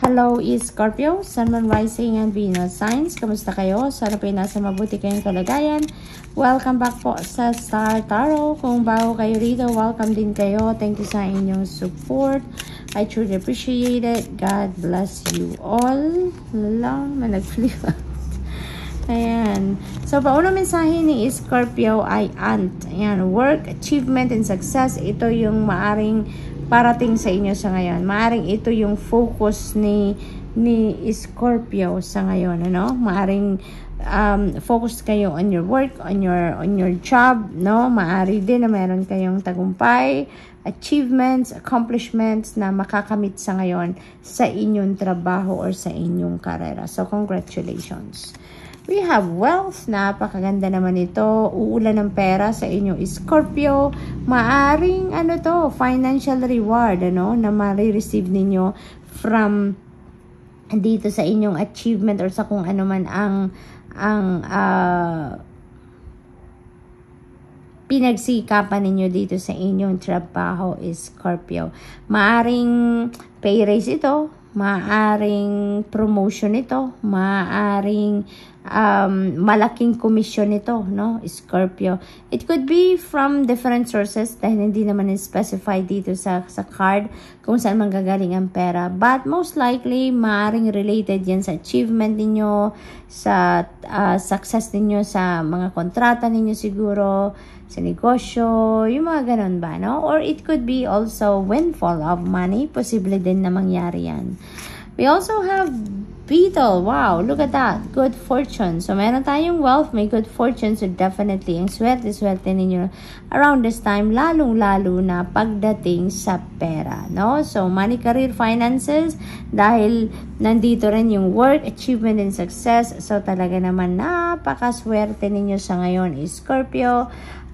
Hello, Scorpio, Sun, Moon, Rising, and Venus signs. Kamusta kayo? Sana po nasa mabuti kayong kalagayan. Welcome back po sa Star Tarot. Kung bago kayo rito, welcome din kayo. Thank you sa inyong support. I truly appreciate it. God bless you all. Lang, nag-flip out. Ayan. So, paunang mensahe ni Scorpio ay Ant. Ayan, work, achievement, and success. Ito yung maaring parating sa inyo sa ngayon. Maaring ito yung focus ni Scorpio sa ngayon, ano? Maaring focus kayo on your work, on your job, no? Maari din na meron kayong tagumpay, achievements, accomplishments na makakamit sa ngayon sa inyong trabaho or sa inyong karera. So, congratulations. We have wealth. Napakaganda naman ito. Uulan ng pera sa inyong Scorpio. Maaring financial reward na ma-receive ninyo from dito sa inyong achievement or sa kung ano man ang pinagsikapan ninyo dito sa inyong trabaho, Scorpio. Maaring pay raise ito, maaring promotion ito, maaring malaking komisyon ito, no, Scorpio. It could be from different sources dahil hindi naman specify dito sa card kung saan manggagaling ang pera. But most likely, maaring related yan sa achievement ninyo, sa success ninyo, sa mga kontrata ninyo siguro, sa negosyo, yung mga ganun ba, no? Or it could be also windfall of money. Posible din na mangyari yan. We also have Beetle. Wow, look at that. Good fortune. So, meron tayong wealth, may good fortune. So, definitely, ang swerte ninyo around this time, lalong-lalo na pagdating sa pera, no? So, money, career, finances, dahil nandito rin yung work, achievement, and success. So, talaga naman, napakaswerte ninyo sa ngayon, Scorpio.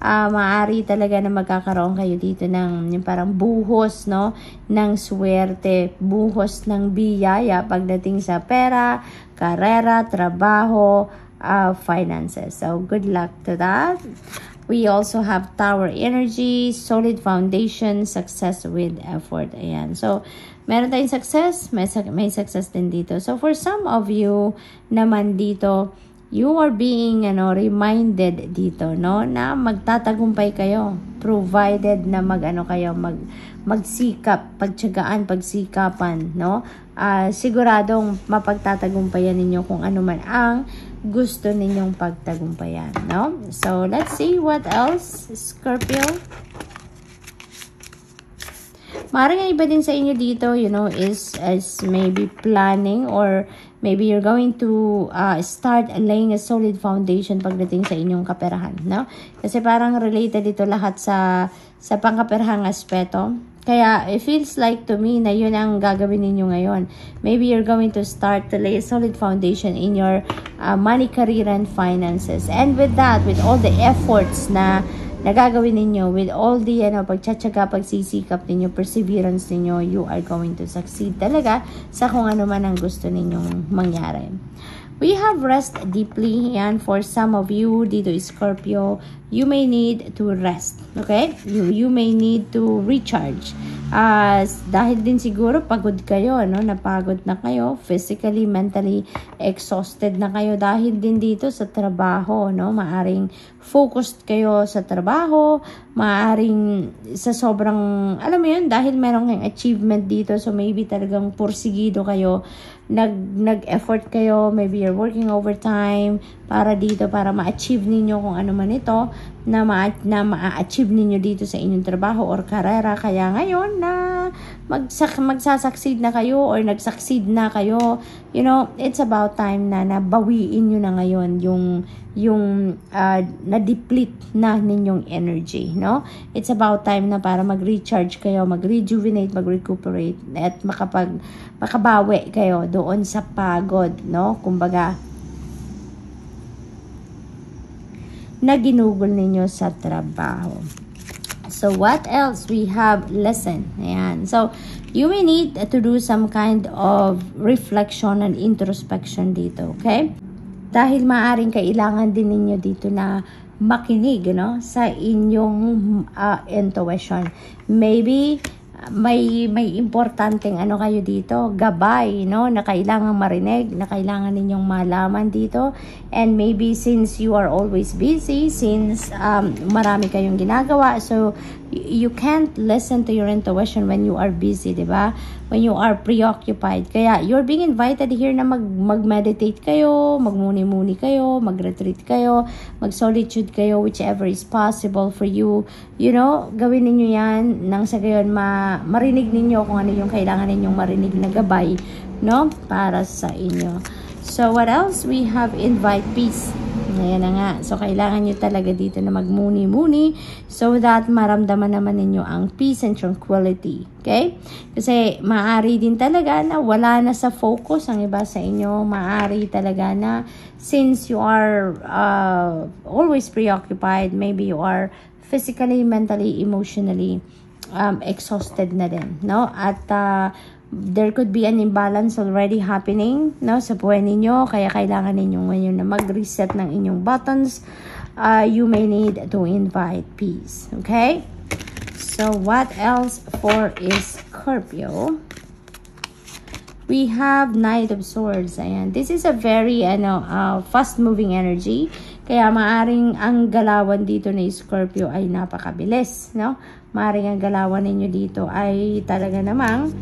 Maaari talaga na magkakaroon kayo dito ng yung parang buhos, no, ng swerte, buhos ng biyaya pagdating sa pera, karera, trabaho, finances. So, good luck to that. We also have Tower energy, solid foundation, success with effort. Ayan. So, meron tayong success, may success din dito. So, for some of you naman dito, you are being reminded dito, no, na magtatagumpay kayo provided na magsikap, pagsikapan, no. Siguradong mapagtatagumpayan ninyo kung ano man ang gusto ninyong pagtagumpayan, no. So, let's see what else, Scorpio. Maaaring iba din sa inyo dito, is maybe planning or maybe you're going to start laying a solid foundation pagdating sa inyong kaperahan, no? Kasi parang related ito lahat sa pangkaperahang aspeto. Kaya it feels like to me na yun ang gagawin ninyo ngayon. Maybe you're going to start to lay a solid foundation in your money, career, and finances. And with that, with all the efforts na nagagawin ninyo, with all the pagtsatsaga, pagsisikap ninyo, perseverance ninyo, you are going to succeed talaga sa kung ano man ang gusto ninyong mangyari. We have rest deeply, and for some of you dito, Scorpio, you may need to rest, okay? You may need to recharge. Dahil din siguro pagod kayo, no? Napagod na kayo, physically, mentally exhausted na kayo dahil din dito sa trabaho, no? Maaring focused kayo sa trabaho, maaring sa sobrang, alam mo yun, dahil meron kayong achievement dito, so maybe talagang pursigido kayo, nag-effort kayo, maybe you're working overtime para dito, para ma-achieve ninyo kung ano man ito, na ma-achieve ninyo dito sa inyong trabaho or karera. Kaya ngayon na magsasucceed na kayo or nag-succeed na kayo, it's about time na nabawiin nyo na ngayon yung na-deplete na ninyong energy, no? It's about time na para mag-recharge kayo, mag-rejuvenate, mag-recuperate, at makabawi kayo doon sa pagod, no? Kumbaga, na ginugol ninyo sa trabaho. So, what else? We have lesson. Ayan. So, you may need to do some kind of reflection and introspection dito, okay? Dahil maaring kailangan din ninyo dito na makinig, sa inyong intuition. Maybe may importanteng ano kayo dito, gabay, no, na kailangan marinig, na kailangan ninyong malaman dito. And maybe since you are always busy, since marami kayong ginagawa, so you can't listen to your intuition when you are busy, di ba? When you are preoccupied. Kaya you're being invited here na mag-meditate kayo, magmuni-muni kayo, mag-retreat kayo, mag-solitude kayo, whichever is possible for you. You know, gawin ninyo yan nang sa gayon marinig ninyo kung ano yung kailangan ninyong marinig na gabay, no, para sa inyo. So what else? We have invite peace. Ayan na nga. So kailangan nyo talaga dito na magmuni-muni so that maramdaman naman ninyo ang peace and tranquility. Okay? Kasi maaari din talaga na wala na sa focus ang iba sa inyo. Maaari talaga na since you are always preoccupied, maybe you are physically, mentally, emotionally exhausted na din, no? At there could be an imbalance already happening, no, sa buhay ninyo, kaya kailangan ninyo ngayon na mag-reset ng inyong buttons. You may need to invite peace. Okay? So what else for Scorpio? We have Knight of Swords. Ayan. This is a very fast-moving energy. Kaya maaring ang galawan dito na Scorpio ay napakabilis, no? Maaring ang galawan ninyo dito ay talaga namang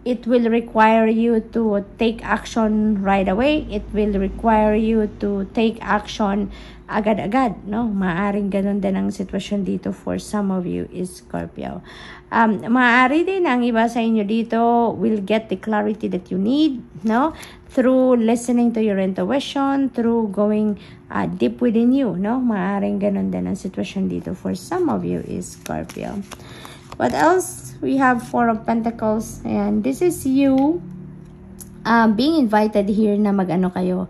it will require you to take action right away. It will require you to take action agad-agad, no? Maaring ganun din ang sitwasyon dito for some of you Scorpio. Maaari din ang iba sa inyo dito will get the clarity that you need, no? Through listening to your intuition, through going deep within you, no? Maaring ganun din ang sitwasyon dito for some of you Scorpio. What else? We have Four of Pentacles, and this is you being invited here na mag-ano kayo,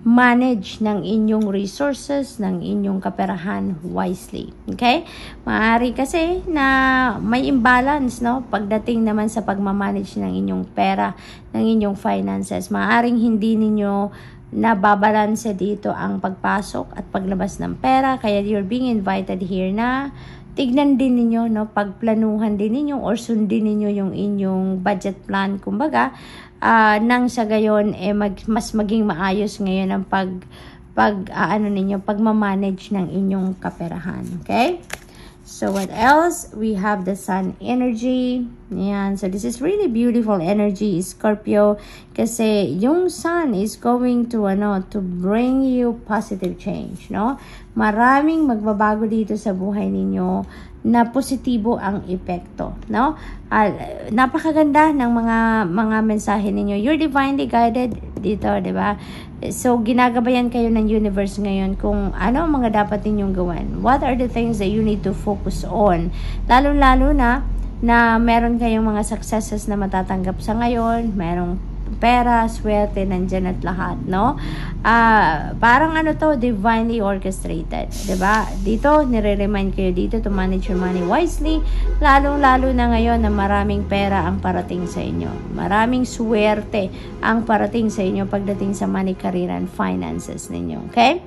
manage ng inyong resources, ng inyong kaperahan wisely. Okay? Maaari kasi na may imbalance, no? Pagdating naman sa pagmamanage ng inyong pera, ng inyong finances. Maaaring hindi ninyo nababalanse dito ang pagpasok at paglabas ng pera. Kaya you're being invited here na tignan din ninyo, no? Pagplanuhan din ninyo or sundin ninyo yung inyong budget plan, kumbaga, nang sa gayon mas maging maayos ngayon ang pagmamanage ng inyong kaperahan. Okay? So what else? We have the Sun energy. Yan. So this is really beautiful energy, Scorpio, kasi yung Sun is going to bring you positive change, no? Maraming magbabago dito sa buhay ninyo na positibo ang epekto, no? Napakaganda ng mga mensahe ninyo. You're divinely guided dito, 'di ba? So ginagabayan kayo ng universe ngayon kung ano ang mga dapat ninyong gawin. What are the things that you need to focus on? Lalo-lalo na meron kayong mga successes na matatanggap sa ngayon, merong pera, swerte, nandyan at lahat, no? Parang divinely orchestrated, diba? Dito, nire-remind kayo dito to manage your money wisely, lalo-lalo na ngayon na maraming pera ang parating sa inyo. Maraming swerte ang parating sa inyo pagdating sa money, career, and finances ninyo, okay?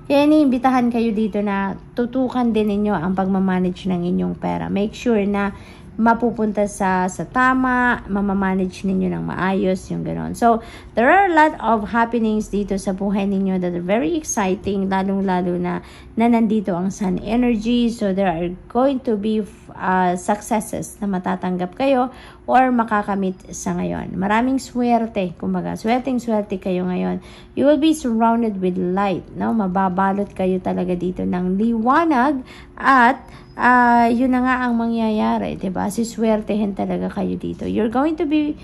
Kaya iniimbitahan kayo dito na tutukan din ninyo ang pagmamanage ng inyong pera. Make sure na mapupunta sa tama, mamamanage ninyo ng maayos, yung gano'n. So, there are a lot of happenings dito sa buhay ninyo that are very exciting, lalong-lalo na nandito ang Sun energy. So, there are going to be successes na matatanggap kayo or makakamit sa ngayon. Maraming swerte, kumbaga, swerteng-swerte kayo ngayon. You will be surrounded with light, no? Mababalot kayo talaga dito ng liwanag at yun na nga ang mangyayari, diba? Siswertehin talaga kayo dito. You're going to be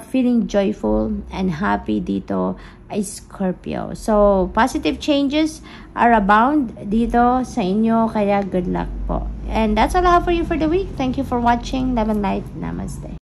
feeling joyful and happy dito, Scorpio. So, positive changes are abound dito sa inyo, kaya good luck po. And that's all I have for you for the week. Thank you for watching. Love and light. Namaste.